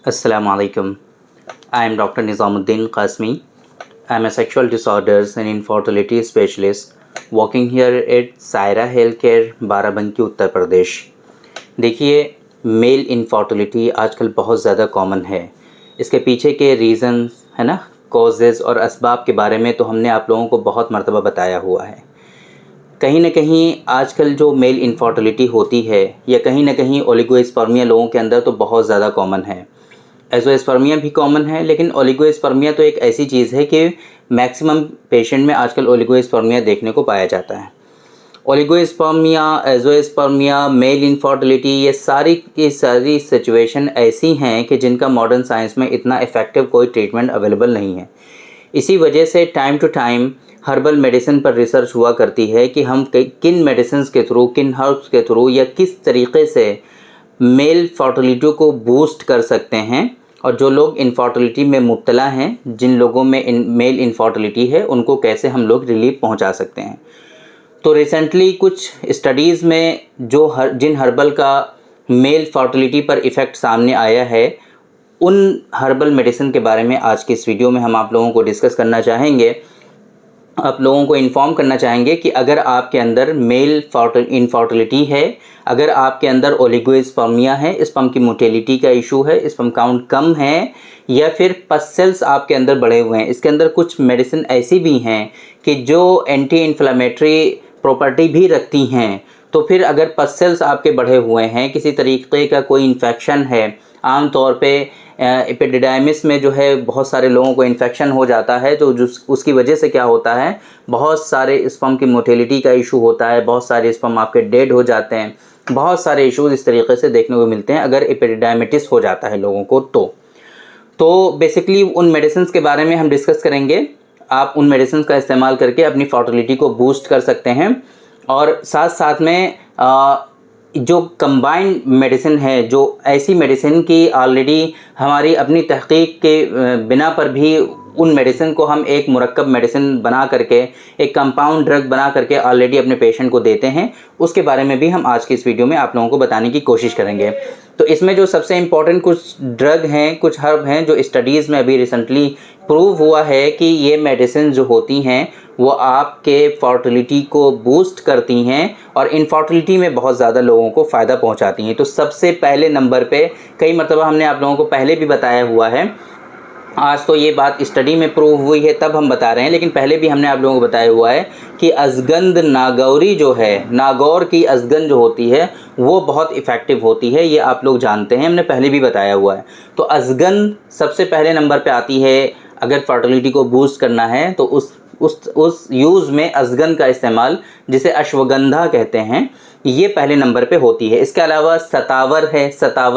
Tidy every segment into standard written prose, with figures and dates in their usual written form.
Assalamu alaikum. I am Dr. Nizamuddin Qasmi. I am a sexual disorders and infertility specialist working here at Saira Healthcare, Barabanki, Uttar Pradesh. देखिए, male infertility आजकल बहुत ज़्यादा common है। इसके पीछे के रीज़न्स है ना, कॉजेज़ और असबाब के बारे में तो हमने आप लोगों को बहुत मर्तबा बताया हुआ है। कहीं न कहीं आजकल जो मेल इनफर्टिलिटी होती है या कहीं न कहीं ओलिगोस्पर्मिया लोगों के अंदर तो बहुत ज़्यादा कॉमन है। एज़ोस्पर्मिया भी कॉमन है, लेकिन ओलिगोस्पर्मिया तो एक ऐसी चीज़ है कि मैक्सिमम पेशेंट में आजकल ओलिगोस्पर्मिया देखने को पाया जाता है। ओलिगोस्पर्मिया, एज़ोस्पर्मिया, मेल इनफर्टिलिटी, ये सारी की सारी सिचुएशन ऐसी हैं कि जिनका मॉडर्न साइंस में इतना इफ़ेक्टिव कोई ट्रीटमेंट अवेलेबल नहीं है। इसी वजह से time to time herbal medicine पर रिसर्च हुआ करती है कि हम किन मेडिसिन्स के थ्रू, किन हर्ब्स के थ्रू या किस तरीके से मेल फर्टिलिटी को बूस्ट कर सकते हैं, और जो लोग इनफर्टिलिटी में मुब्तला हैं, जिन लोगों में मेल इनफर्टिलिटी है, उनको कैसे हम लोग रिलीफ पहुंचा सकते हैं। तो रिसेंटली कुछ स्टडीज़ में जिन हर्बल का मेल फर्टिलिटी पर इफ़ेक्ट सामने आया है, उन हर्बल मेडिसिन के बारे में आज के इस वीडियो में हम आप लोगों को डिस्कस करना चाहेंगे। आप लोगों को इन्फॉर्म करना चाहेंगे कि अगर आपके अंदर मेल इनफर्टिलिटी है, अगर आपके अंदर ओलिगोस्पर्मिया है, स्पर्म की मोटिलिटी का इशू है, स्पर्म काउंट कम है, या फिर पस सेल्स आपके अंदर बढ़े हुए हैं। इसके अंदर कुछ मेडिसिन ऐसी भी हैं कि जो एंटी इन्फ्लेमेटरी प्रॉपर्टी भी रखती हैं। तो फिर अगर पस सेल्स आपके बढ़े हुए हैं, किसी तरीके का कोई इन्फेक्शन है, आम तौर पे एपिडिडाइमिस में जो है बहुत सारे लोगों को इन्फेक्शन हो जाता है, तो उसकी वजह से क्या होता है, बहुत सारे स्पर्म की मोटिलिटी का इशू होता है, बहुत सारे स्पर्म आपके डेड हो जाते हैं, बहुत सारे इश्यूज इस तरीके से देखने को मिलते हैं अगर एपिडिडाइमिटिस हो जाता है लोगों को। तो बेसिकली उन मेडिसिन के बारे में हम डिस्कस करेंगे। आप उन मेडिसिन का इस्तेमाल करके अपनी फर्टिलिटी को बूस्ट कर सकते हैं, और साथ साथ में जो कंबाइंड मेडिसिन है, जो ऐसी मेडिसिन की ऑलरेडी हमारी अपनी तहकीक के बिना पर भी उन मेडिसिन को हम एक मुरक्कब मेडिसिन बना करके, एक कंपाउंड ड्रग बना करके ऑलरेडी अपने पेशेंट को देते हैं, उसके बारे में भी हम आज की इस वीडियो में आप लोगों को बताने की कोशिश करेंगे। तो इसमें जो सबसे इम्पॉर्टेंट कुछ ड्रग हैं, कुछ हर्ब हैं, जो स्टडीज़ में अभी रिसेंटली प्रूव हुआ है कि ये मेडिसिन जो होती हैं वो आपके फर्टिलिटी को बूस्ट करती हैं और इनफर्टिलिटी में बहुत ज़्यादा लोगों को फ़ायदा पहुंचाती हैं। तो सबसे पहले नंबर पे, कई मरतबा हमने आप लोगों को पहले भी बताया हुआ है, आज तो ये बात स्टडी में प्रूव हुई है तब हम बता रहे हैं, लेकिन पहले भी हमने आप लोगों को बताया हुआ है कि अजगंध नागौरी जो है, नागौर की अजगंध जो होती है वो बहुत इफ़ेक्टिव होती है, ये आप लोग जानते हैं, हमने पहले भी बताया हुआ है। तो अजगंध सबसे पहले नंबर पे आती है। अगर फर्टिलिटी को बूस्ट करना है तो उस यूज़ में अजगंध का इस्तेमाल, जिसे अश्वगंधा कहते हैं, ये पहले नंबर पे होती है। इसके अलावा सतावर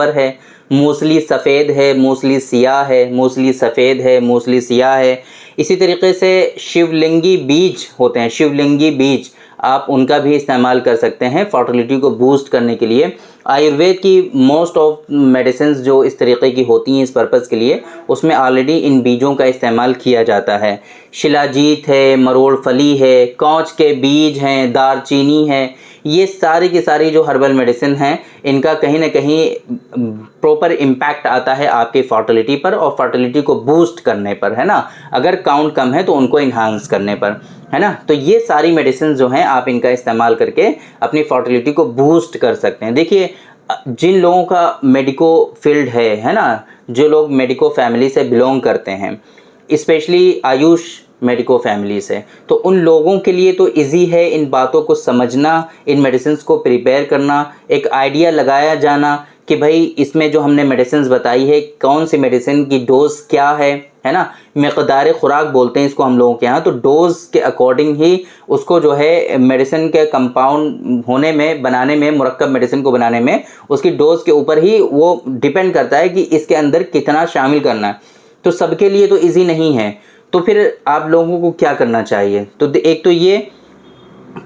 है, मूसली सफ़ेद है, मूसली सियाह है, मूसली सफ़ेद है, मूसली सियाह है। इसी तरीके से शिवलिंगी बीज होते हैं, शिवलिंगी बीज आप उनका भी इस्तेमाल कर सकते हैं फर्टिलिटी को बूस्ट करने के लिए। आयुर्वेद की मोस्ट ऑफ मेडिसिन जो इस तरीके की होती हैं इस पर्पज़ के लिए, उसमें ऑलरेडी इन बीजों का इस्तेमाल किया जाता है। शिलाजीत है, मरोड़ फली है, कौच के बीज हैं, दारचीनी है, ये सारी की सारी जो हर्बल मेडिसिन हैं, इनका कहीं ना कहीं प्रॉपर इम्पैक्ट आता है आपकी फर्टिलिटी पर और फर्टिलिटी को बूस्ट करने पर, है ना। अगर काउंट कम है तो उनको इन्हांस करने पर, है ना। तो ये सारी मेडिसिन जो हैं आप इनका इस्तेमाल करके अपनी फर्टिलिटी को बूस्ट कर सकते हैं। देखिए, जिन लोगों का मेडिको फील्ड है ना, जो लोग मेडिको फैमिली से बिलोंग करते हैं, स्पेशली आयुष मेडिको फैमिली से, तो उन लोगों के लिए तो इजी है इन बातों को समझना, इन मेडिसिन को प्रिपेयर करना, एक आइडिया लगाया जाना कि भाई इसमें जो हमने मेडिसिन बताई है, कौन सी मेडिसिन की डोज क्या है ना। मकदार खुराक बोलते हैं इसको हम लोगों के यहाँ। तो डोज के अकॉर्डिंग ही उसको जो है मेडिसिन के कंपाउंड होने में, बनाने में, मुरक्कब मेडिसिन को बनाने में, उसकी डोज के ऊपर ही वो डिपेंड करता है कि इसके अंदर कितना शामिल करना है। तो सबके लिए तो ईजी नहीं है। तो फिर आप लोगों को क्या करना चाहिए, तो एक तो ये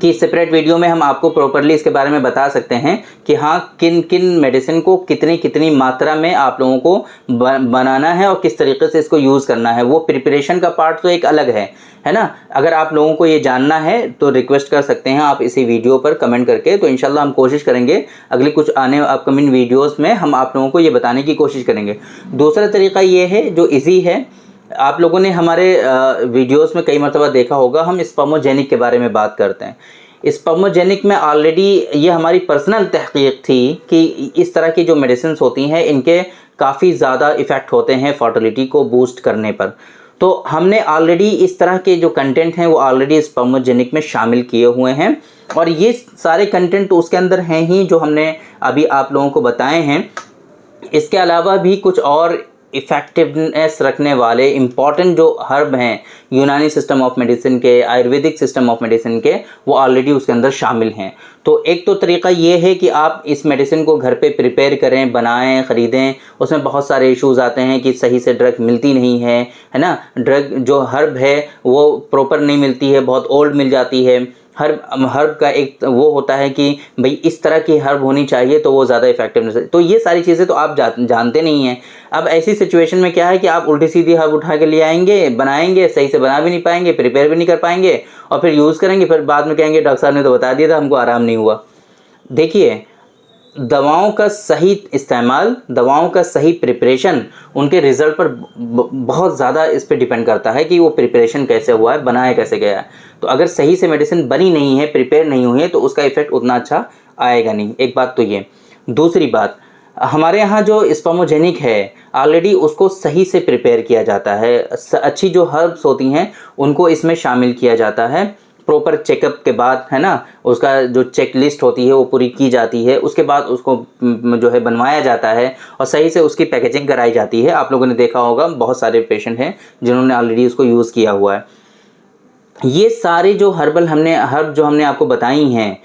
कि सेपरेट वीडियो में हम आपको प्रॉपरली इसके बारे में बता सकते हैं कि हाँ किन किन मेडिसिन को कितनी कितनी मात्रा में आप लोगों को बनाना है और किस तरीके से इसको यूज़ करना है। वो प्रिपरेशन का पार्ट तो एक अलग है ना। अगर आप लोगों को ये जानना है तो रिक्वेस्ट कर सकते हैं आप इसी वीडियो पर कमेंट करके, तो इंशाल्लाह हम कोशिश करेंगे अगली कुछ आने अपकमिंग वीडियोज़ में हम आप लोगों को ये बताने की कोशिश करेंगे। दूसरा तरीका ये है जो ईजी है, आप लोगों ने हमारे वीडियोस में कई मरतबा देखा होगा, हम स्पर्मोजेनिक के बारे में बात करते हैं। स्पर्मोजेनिक में ऑलरेडी ये हमारी पर्सनल तहकीक थी कि इस तरह की जो मेडिसिन होती हैं इनके काफ़ी ज़्यादा इफ़ेक्ट होते हैं फर्टिलिटी को बूस्ट करने पर। तो हमने ऑलरेडी इस तरह के जो कंटेंट हैं वो ऑलरेडी स्पर्मोजेनिक में शामिल किए हुए हैं, और ये सारे कंटेंट उसके अंदर हैं ही जो हमने अभी आप लोगों को बताए हैं। इसके अलावा भी कुछ और इफ़ेक्टिवनेस रखने वाले इम्पॉर्टेंट जो हर्ब हैं यूनानी सिस्टम ऑफ मेडिसिन के, आयुर्वेदिक सिस्टम ऑफ मेडिसिन के, वो ऑलरेडी उसके अंदर शामिल हैं। तो एक तो तरीका ये है कि आप इस मेडिसिन को घर पे प्रिपेयर करें, बनाएं, ख़रीदें। उसमें बहुत सारे इश्यूज़ आते हैं कि सही से ड्रग मिलती नहीं है ना। ड्रग जो हर्ब है वो प्रॉपर नहीं मिलती है, बहुत ओल्ड मिल जाती है। हर्ब का एक वो होता है कि भाई इस तरह की हर्ब होनी चाहिए तो वो ज़्यादा इफेक्टिवनेस है। तो ये सारी चीज़ें तो आप जानते नहीं हैं। अब ऐसी सिचुएशन में क्या है कि आप उल्टी सीधी हर्ब उठा के ले आएंगे, बनाएंगे, सही से बना भी नहीं पाएंगे, प्रिपेयर भी नहीं कर पाएंगे, और फिर यूज़ करेंगे, फिर बाद में कहेंगे डॉक्टर साहब ने तो बता दिया था, हमको आराम नहीं हुआ। देखिए, दवाओं का सही इस्तेमाल, दवाओं का सही प्रिपरेशन उनके रिज़ल्ट पर बहुत ज़्यादा इस पे डिपेंड करता है कि वो प्रिपरेशन कैसे हुआ है, बनाया कैसे गया है। तो अगर सही से मेडिसिन बनी नहीं है, प्रिपेयर नहीं हुई है, तो उसका इफ़ेक्ट उतना अच्छा आएगा नहीं। एक बात तो ये। दूसरी बात, हमारे यहाँ जो स्पर्मोजेनिक है ऑलरेडी उसको सही से प्रिपेयर किया जाता है। अच्छी जो हर्ब्स होती हैं उनको इसमें शामिल किया जाता है प्रॉपर चेकअप के बाद, है ना। उसका जो चेक लिस्ट होती है वो पूरी की जाती है, उसके बाद उसको जो है बनवाया जाता है और सही से उसकी पैकेजिंग कराई जाती है। आप लोगों ने देखा होगा बहुत सारे पेशेंट हैं जिन्होंने ऑलरेडी उसको यूज़ किया हुआ है। ये सारे जो हर्ब जो हमने आपको बताई हैं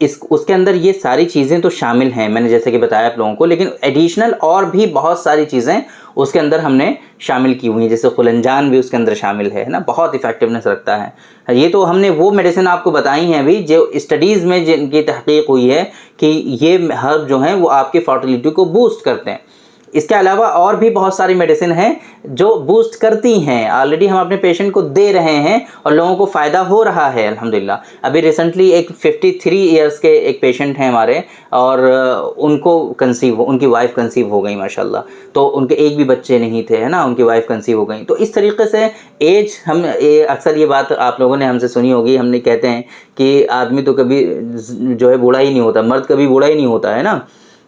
उसके अंदर ये सारी चीज़ें तो शामिल हैं, मैंने जैसे कि बताया आप लोगों को, लेकिन एडिशनल और भी बहुत सारी चीज़ें उसके अंदर हमने शामिल की हुई हैं। जैसे खुलंजान भी उसके अंदर शामिल है ना, बहुत इफेक्टिवनेस रखता है। ये तो हमने वो मेडिसिन आपको बताई हैं अभी जो स्टडीज़ में जिनकी तहकीक हुई है कि ये हर्ब जो हैं वो आपकी फर्टिलिटी को बूस्ट करते हैं। इसके अलावा और भी बहुत सारी मेडिसिन हैं जो बूस्ट करती हैं, ऑलरेडी हम अपने पेशेंट को दे रहे हैं और लोगों को फ़ायदा हो रहा है अल्हम्दुलिल्लाह। अभी रिसेंटली एक 53 इयर्स के एक पेशेंट हैं हमारे, और उनकी वाइफ कंसीव हो गई माशाल्लाह। तो उनके एक भी बच्चे नहीं थे, है ना, उनकी वाइफ कंसीव हो गई। तो इस तरीके से अक्सर ये बात आप लोगों ने हमसे सुनी होगी, हमने कहते हैं कि आदमी तो कभी जो है बूढ़ा ही नहीं होता, मर्द कभी बूढ़ा ही नहीं होता, है ना।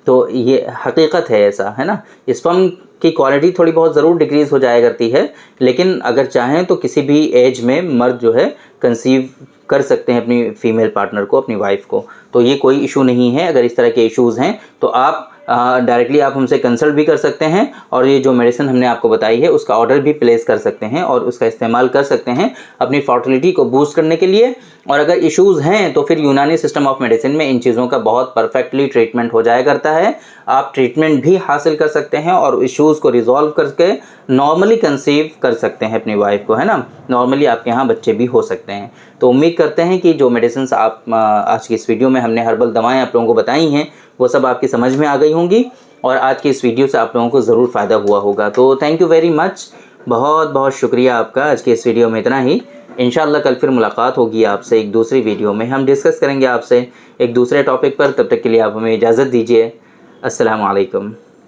तो ये हकीकत है, ऐसा है ना। स्पर्म की क्वालिटी थोड़ी बहुत ज़रूर डिक्रीज़ हो जाया करती है, लेकिन अगर चाहें तो किसी भी एज में मर्द जो है कंसीव कर सकते हैं अपनी फीमेल पार्टनर को, अपनी वाइफ को। तो ये कोई इशू नहीं है। अगर इस तरह के इश्यूज़ हैं तो आप डायरेक्टली आप हमसे कंसल्ट भी कर सकते हैं, और ये जो मेडिसिन हमने आपको बताई है उसका ऑर्डर भी प्लेस कर सकते हैं और उसका इस्तेमाल कर सकते हैं अपनी फर्टिलिटी को बूस्ट करने के लिए। और अगर इश्यूज़ हैं तो फिर यूनानी सिस्टम ऑफ मेडिसिन में इन चीज़ों का बहुत परफेक्टली ट्रीटमेंट हो जाया करता है। आप ट्रीटमेंट भी हासिल कर सकते हैं और इश्यूज़ को रिजॉल्व करके नॉर्मली कंसीव कर सकते हैं अपनी वाइफ को, है ना। नॉर्मली आपके यहाँ बच्चे भी हो सकते हैं। तो उम्मीद करते हैं कि जो मेडिसिन आप आज की इस वीडियो में हमने हर्बल दवाएँ आप लोगों को बताई हैं वो सब आपकी समझ में आ गई होंगी, और आज की इस वीडियो से आप लोगों को ज़रूर फ़ायदा हुआ होगा। तो थैंक यू वेरी मच, बहुत बहुत शुक्रिया आपका। आज की इस वीडियो में इतना ही। इंशाल्लाह कल फिर मुलाकात होगी आपसे एक दूसरी वीडियो में, हम डिस्कस करेंगे आपसे एक दूसरे टॉपिक पर। तब तक के लिए आप हमें इजाज़त दीजिए। अस्सलामु अलैकुम।